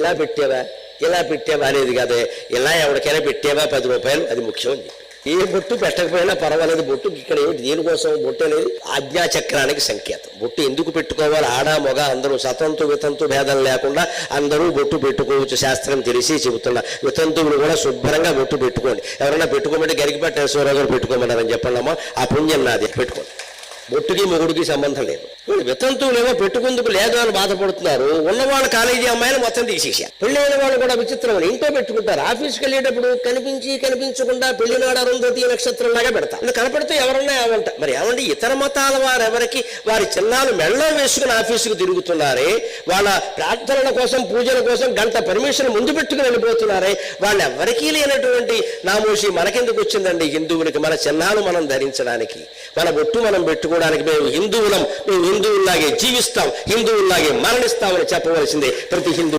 ఇలా పెట్టావా అనేది కాదే, ఇలా ఎవరికైనా పెట్టావా 10 రూపాయలు, అది ముఖ్యం అని చెప్పి. ఏ బొట్టు పెట్టకపోయినా పర్వాలేదు, బొట్టు ఇక్కడ ఏమిటి, దేనికోసం బొట్టు అనేది ఆజ్ఞాచక్రానికి సంకేతం. బొట్టు ఎందుకు పెట్టుకోవాలి, ఆడ మగ అందరూ సతంతు వితంతు భేదం లేకుండా అందరూ బొట్టు పెట్టుకోవచ్చు, శాస్త్రం తెలిసి చెబుతున్నా. వితంతువులు కూడా శుభ్రంగా బొట్టు పెట్టుకోండి. ఎవరైనా పెట్టుకోమంటే గరికిపట్ట ఈశ్వరరావు గారు పెట్టుకోమన్నారని చెప్పండమ్మా, ఆ పుణ్యం నాది, పెట్టుకోండి. బొట్టుకి మొగుడికి సంబంధం లేదు. వితంతువులేమో పెట్టుకుందుకు లేదు అని బాధపడుతున్నారు. ఉన్నవాళ్ళు కాలేజీ అమ్మాయిలు మొత్తం తీసేసారు. పెళ్ళైన వాళ్ళు కూడా విచిత్రం, ఇంట్లో పెట్టుకుంటారు. ఆఫీస్కి వెళ్ళేటప్పుడు కనిపించకుండా పెళ్లినాడు అరుంధతి నక్షత్రం లాగా పెడతారు. అది కనపడితే ఎవరన్నా ఏమంట, మరి ఏమంటే ఇతర మతాల వారెవరికి వారి చిన్నాలు మెళ్ళో వేసుకుని ఆఫీసుకు తిరుగుతున్నారే, వాళ్ళ ప్రార్థనల కోసం పూజల కోసం గంట పర్మిషన్ ముందు పెట్టుకుని వెళ్ళిపోతున్నారే, వాళ్ళు ఎవరికీ లేనటువంటి నామోషి మనకెందుకు వచ్చిందండి హిందువులకి? మన చిహ్నాలు మనం ధరించడానికి, మన బొట్టు మనం పెట్టుకోవడానికి మేము హిందువులం, మేము హిందువుల్లాగే జీవిస్తాం, హిందువుల్లాగే మరణిస్తామని చెప్పవలసిందే ప్రతి హిందూ.